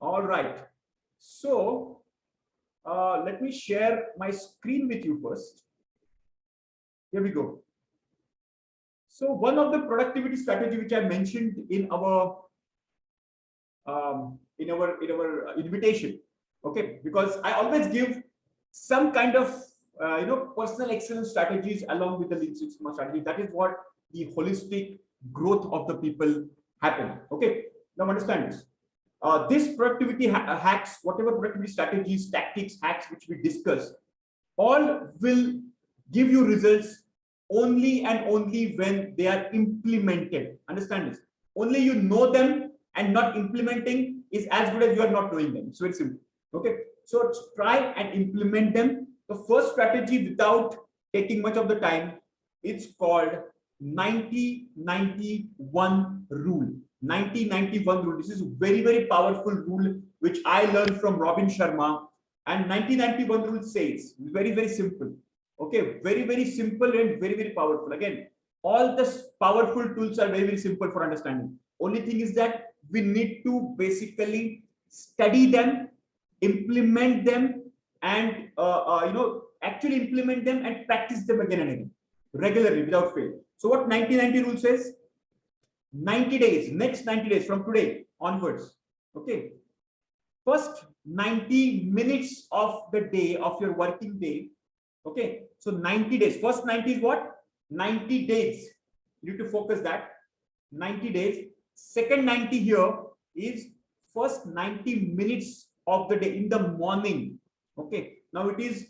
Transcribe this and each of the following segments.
All right. So let me share my screen with you first. Here we go. So one of the productivity strategy which I mentioned in our invitation, okay, because I always give some kind of personal excellence strategies along with the Lean Six Sigma strategy. That is what the holistic growth of the people happen. Okay, now understand this. This productivity hacks, whatever productivity strategies, tactics, hacks which we discuss, all will give you results only and only when they are implemented. Understand this. Only you know them and not implementing is as good as you are not knowing them. So it's simple. Okay. So try and implement them. The first strategy, without taking much of the time, it's called 90-91 rule. 90-91 rule. This is a very, very powerful rule which I learned from Robin Sharma. And 90-91 rule says, very, very simple. Okay, very, very simple and very, very powerful. Again, all the powerful tools are very, very simple for understanding. Only thing is that we need to basically study them, implement them, and actually implement them and practice them again and again, regularly without fail. So what 90-90 rule says? 90 days, next 90 days from today onwards. Okay. First 90 minutes of the day, of your working day. Okay. So 90 days. First 90 is what? 90 days. You need to focus that. 90 days. Second 90 here is first 90 minutes of the day in the morning. Okay. Now it is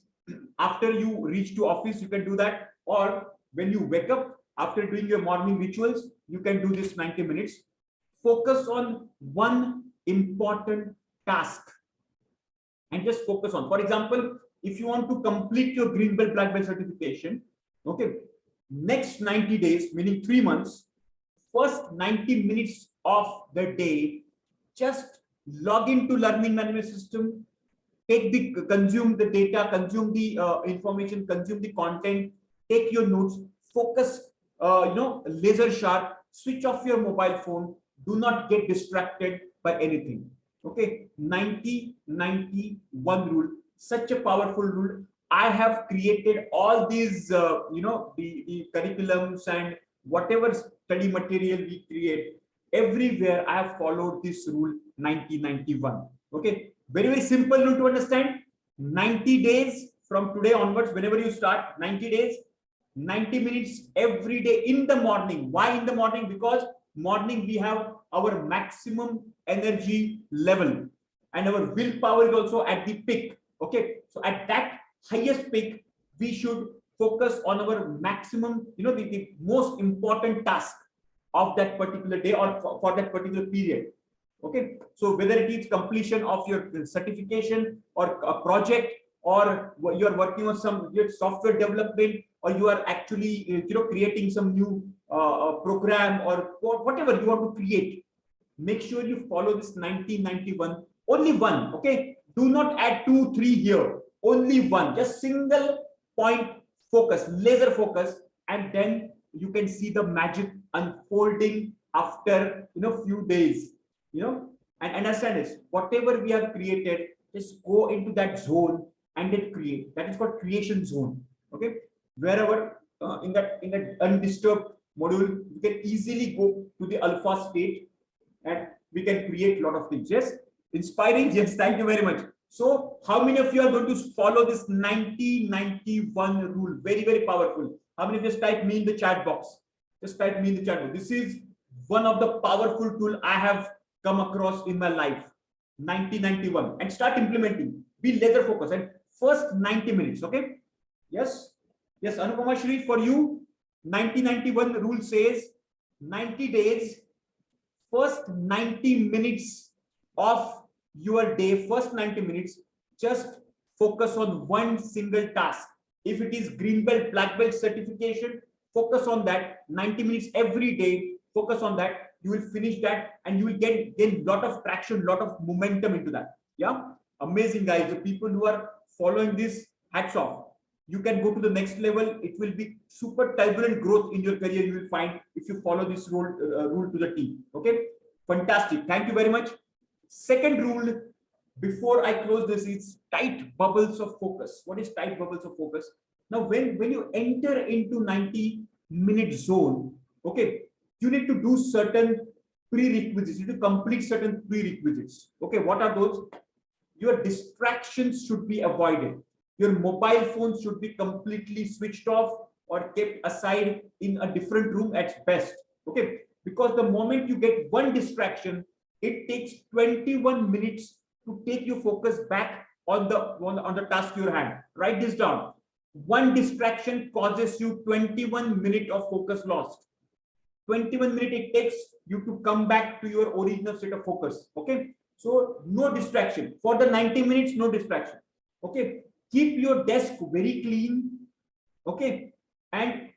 after you reach to office, you can do that, or when you wake up after doing your morning rituals, you can do this 90 minutes. Focus on one important task and just focus on. For example, if you want to complete your green belt, black belt certification, okay, next 90 days, meaning 3 months, first 90 minutes of the day, just log into learning management system, consume the data, consume the information, consume the content, take your notes, focus, laser sharp, switch off your mobile phone, do not get distracted by anything. Okay, 90-91 rule, such a powerful rule. I have created all these, the curriculums and whatever study material we create, everywhere I have followed this rule 90-91. Okay, very, very simple rule to understand. 90 days from today onwards, whenever you start, 90 days, 90 minutes every day in the morning. Why in the morning? Because morning we have our maximum energy level and our willpower is also at the peak. Okay, so at that highest peak, we should focus on our maximum, the most important task of that particular day or for that particular period. Okay, so whether it is completion of your certification or a project, or you are working on some your software development, or you are actually creating some new program or whatever you want to create, make sure you follow this 90-91. Only one. Okay, do not add 2, 3 here. Only one. Just single point focus, laser focus, and then you can see the magic unfolding after few days. And understand this. Whatever we have created, just go into that zone and then create. That is called creation zone. Okay, wherever in that undisturbed module, you can easily go to the alpha state and we can create a lot of things. Yes, inspiring. Yes, thank you very much. So how many of you are going to follow this 90-91 rule? Very, very powerful. How many just type me in the chat box? Just type me in the chat box. This is one of the powerful tool I have come across in my life. 90-91, and start implementing. Be laser focused and first 90 minutes. Okay. Yes. Yes, Anupama Shri, for you, 90-91 rule says 90 days, first 90 minutes of your day, first 90 minutes, just focus on one single task. If it is green belt, black belt certification, focus on that 90 minutes every day. Focus on that. You will finish that and you will gain lot of traction, lot of momentum into that. Yeah, amazing, guys. The people who are following this, hats off. You can go to the next level. It will be super turbulent growth in your career. You will find if you follow this rule to the T. Okay, fantastic. Thank you very much. Second rule before I close this is tight bubbles of focus. What is tight bubbles of focus? Now, when you enter into 90-minute zone, okay, you need to do certain prerequisites. You need to complete certain prerequisites. Okay, what are those? Your distractions should be avoided. Your mobile phone should be completely switched off or kept aside in a different room at best. Okay, because the moment you get one distraction, it takes 21 minutes to take your focus back on the task you hand. Write this down. One distraction causes you 21 minutes of focus lost. 21 minutes it takes you to come back to your original state of focus. Okay, so no distraction for the 90 minutes, no distraction. Okay, keep your desk very clean. Okay, and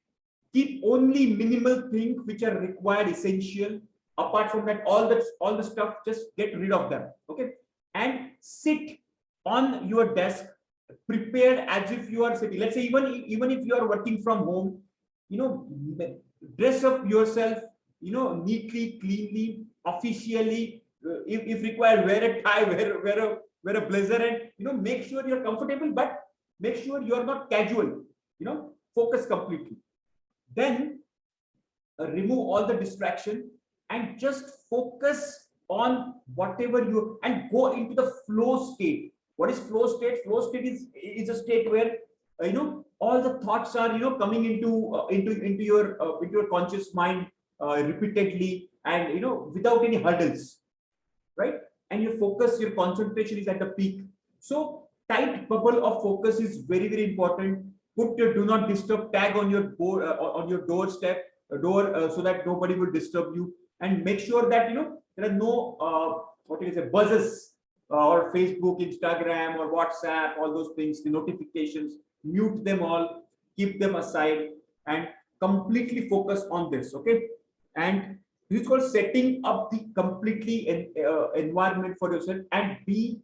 keep only minimal things which are required, essential. Apart from that, all the stuff, just get rid of them. Okay, and sit on your desk prepared as if you are sitting. Let's say even if you are working from home, you know, dress up yourself, you know, neatly, cleanly, officially. If required, wear a tie, wear a blazer, and you know, make sure you're comfortable, but make sure you're not casual. You know, focus completely. Then remove all the distraction and just focus on whatever you, and go into the flow state. What is flow state? Flow state is a state where you know, all the thoughts are, you know, coming into your conscious mind repeatedly, and you know, without any hurdles, right? And your focus, your concentration is at the peak. So tight bubble of focus is very, very important. Put your do not disturb tag on your board, on your doorstep door, so that nobody will disturb you, and make sure that, you know, there are no what you say, buzzes, or Facebook, Instagram, or WhatsApp, all those things, the notifications. Mute them all, keep them aside, and completely focus on this. Okay, and this is called setting up the completely environment for yourself, and be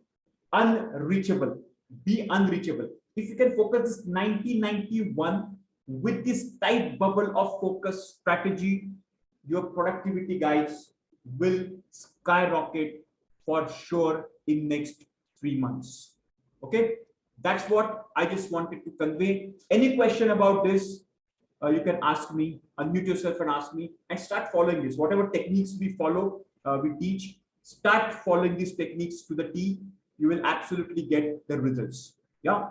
unreachable. Be unreachable. If you can focus this 90-91 with this tight bubble of focus strategy, your productivity, guys, will skyrocket for sure in next 3 months. Okay, that's what I just wanted to convey. Any question about this, you can ask me. Unmute yourself and ask me, and start following this. Whatever techniques we follow, we teach, start following these techniques to the T. You will absolutely get the results. Yeah.